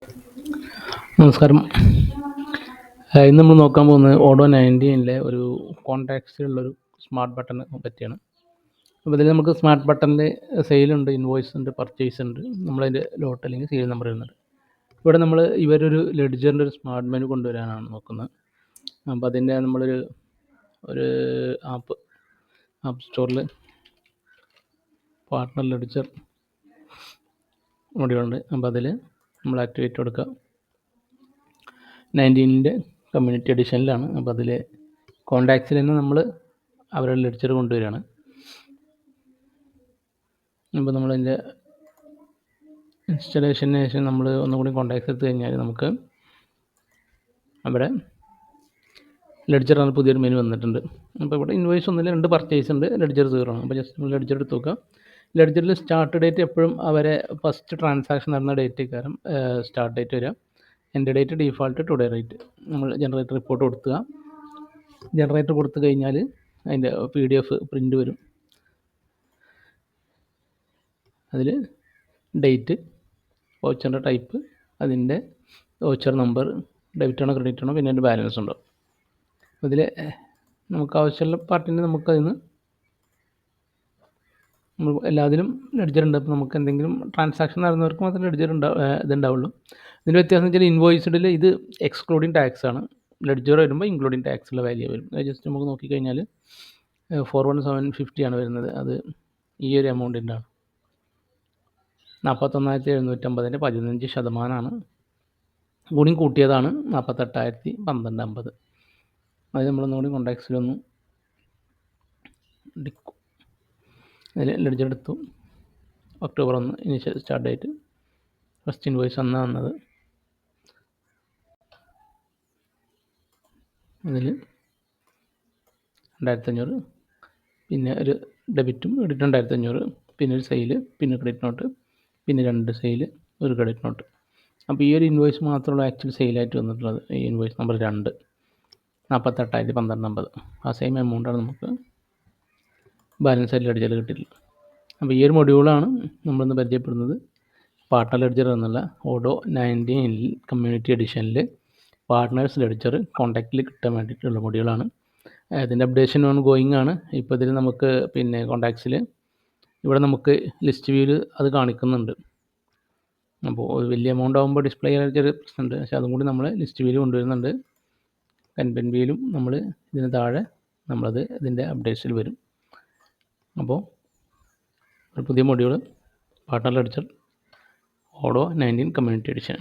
നമസ്കാരം. ഇന്ന് നമ്മൾ നോക്കാൻ പോകുന്നത് ഓഡോ 19-ലെ ഒരു കോൺടാക്ട്സിലുള്ളൊരു സ്മാർട്ട് ബട്ടനെ പറ്റിയാണ്. അപ്പോൾ ഇതിൽ നമുക്ക് സ്മാർട്ട് ബട്ടണിൽ സെയിലുണ്ട്, ഇൻവോയ്സ് ഉണ്ട്, പർച്ചേസ് ഉണ്ട്, നമ്മളതിൻ്റെ ലോട്ട് അല്ലെങ്കിൽ സീരിയൽ നമ്പർ വരുന്നുണ്ട്. ഇവിടെ നമ്മൾ ഇവരൊരു ലെഡ്ജറിൻ്റെ ഒരു സ്മാർട്ട് മെനു കൊണ്ടുവരാനാണ് നോക്കുന്നത്. അപ്പോൾ അതിൻ്റെ നമ്മളൊരു ആപ്പ് സ്റ്റോറിൽ പാർട്ട്ണർ ലെഡ്ജർ മൊഡ്യൂളുണ്ട്. അപ്പോൾ അതിൽ നമ്മൾ ആക്ടിവേറ്റ് കൊടുക്കുക. 19-ൻ്റെ കമ്മ്യൂണിറ്റി എഡിഷനിലാണ്. അപ്പോൾ അതിൽ കോൺടാക്ട്സിൽ തന്നെ നമ്മൾ അവരുടെ ലെഡ്ജർ കൊണ്ടുവരികയാണ്. അപ്പോൾ നമ്മളതിൻ്റെ ഇൻസ്റ്റലേഷന് ശേഷം നമ്മൾ ഒന്നുകൂടി കോൺടാക്ട്സ് എടുത്തു കഴിഞ്ഞാൽ നമുക്ക് അവിടെ ലെഡ്ജർ ആണ് പുതിയൊരു മെനു വന്നിട്ടുണ്ട്. അപ്പോൾ ഇവിടെ ഇൻവോയ്സ് ഒന്നില്ല, 2 പർച്ചേസ് ഉണ്ട്, ലെഡ്ജർ 0 ആണ്. അപ്പോൾ ജസ്റ്റ് നമ്മൾ ലെഡ്ജർ എടുത്ത് നോക്കുക. ലെഡ്ജറിൽ സ്റ്റാർട്ട് ഡേറ്റ് എപ്പോഴും അവരെ ഫസ്റ്റ് ട്രാൻസാക്ഷൻ നടന്ന ഡേറ്റ് കാരണം സ്റ്റാർട്ട് ഡേറ്റ് വരിക. എൻ്റെ ഡേറ്റ് ഡീഫാൾട്ട് ടുഡേ റേറ്റ് നമ്മൾ ജനറേറ്റ് റിപ്പോർട്ട് കൊടുക്കുക. ജനറേറ്റർ കൊടുത്തു കഴിഞ്ഞാൽ അതിൻ്റെ PDF പ്രിൻ്റ് വരും. അതിൽ ഡേറ്റ്, വൗച്ചറിൻ്റെ ടൈപ്പ്, അതിൻ്റെ വൗച്ചർ നമ്പർ, ഡെബിറ്റ് ആണോ ക്രെഡിറ്റ് ആണോ, പിന്നെ അതിൻ്റെ ബാലൻസ് ഉണ്ടോ. അതിൽ നമുക്ക് ആവശ്യമുള്ള പാർട്ടിന് നമുക്കതിന് എല്ലാത്തിലും ലെഡ്ജർ ഉണ്ട്. അപ്പോൾ നമുക്ക് എന്തെങ്കിലും ട്രാൻസാക്ഷൻ നടന്നവർക്ക് മാത്രമേ ലെഡ്ജർ ഇതുണ്ടാവുള്ളൂ. ഇതിൻ്റെ വ്യത്യാസം വെച്ചാൽ ഇൻവോയ്സ്ഡിൽ ഇത് എക്സ്ക്ലൂഡിങ് ടാക്സ് ആണ്, ലെഡ്ജർ വരുമ്പോൾ ഇൻക്ലൂഡിങ് ടാക്സുള്ള വാല്യൂ വരും. അത് ജസ്റ്റ് നമുക്ക് നോക്കിക്കഴിഞ്ഞാൽ 41750 ആണ് വരുന്നത്. അത് ഈ ഒരു എമൗണ്ടിൻ്റെ ആണ്. 41,750-ൻ്റെ 15% കൂടി കൂട്ടിയതാണ് 48,012.50. അത് നമ്മളൊന്നുകൂടി കോൺടാക്ട്സിലൊന്നും ഡിക്കും. അതിൽ ലെഡ്ജർ എടുത്തു. October 1 initial start date, first invoice അന്നാണ് വന്നത്. അതിൽ 2,500, പിന്നെ ഒരു ഡെബിറ്റും ക്രെഡിറ്റും 2,500, പിന്നെ ഒരു സെയിൽ, പിന്നെ ക്രെഡിറ്റ് നോട്ട്, പിന്നെ 2 സെയിൽ, ഒരു ക്രെഡിറ്റ് നോട്ട്. അപ്പോൾ ഈ ഒരു ഇൻവോയ്സ് മാത്രമുള്ള ആക്ച്വലി സെയിലായിട്ട് വന്നിട്ടുള്ളത് ഈ ഇൻവോയ്സ് നമ്പർ 2, 48,012.50. ആ സെയിം എമൗണ്ടാണ് നമുക്ക് ബാലൻസ് ആയിട്ട് ലെഡ്ജറിൽ കിട്ടിയിട്ടുള്ളത്. അപ്പോൾ ഈ ഒരു മൊഡ്യൂളാണ് നമ്മളിന്ന് പരിചയപ്പെടുന്നത്. പാർട്ട്ണർ ലെഡ്ജർ എന്നുള്ള ഓഡോ 19 കമ്മ്യൂണിറ്റി എഡിഷനിൽ പാർട്ട്നേഴ്സ് ലെഡ്ജർ കോൺടാക്റ്റിൽ കിട്ടാൻ വേണ്ടിയിട്ടുള്ള മൊഡ്യൂളാണ്. അതിൻ്റെ അപ്ഡേഷൻ ഓൺ ഗോയിങ് ആണ്. ഇപ്പോൾ ഇതിൽ നമുക്ക് പിന്നെ കോൺടാക്ട്സിൽ ഇവിടെ നമുക്ക് ലിസ്റ്റ് വ്യൂവിൽ അത് കാണിക്കുന്നുണ്ട്. അപ്പോൾ വലിയ എമൗണ്ട് ആകുമ്പോൾ ഡിസ്പ്ലേ ചെയ്യാൻ ചെറിയ പ്രശ്നമുണ്ട്. പക്ഷേ അതും കൂടി നമ്മൾ ലിസ്റ്റ് വ്യൂവിൽ കൊണ്ടുവരുന്നുണ്ട്. കൻവെൻറ്റ് വ്യൂവിലും നമ്മൾ ഇതിന് താഴെ നമ്മളത് ഇതിൻ്റെ അപ്ഡേറ്റ്സിൽ വരും. അപ്പോൾ ഒരു പുതിയ module partner ledger ഓഡോ 19 community edition.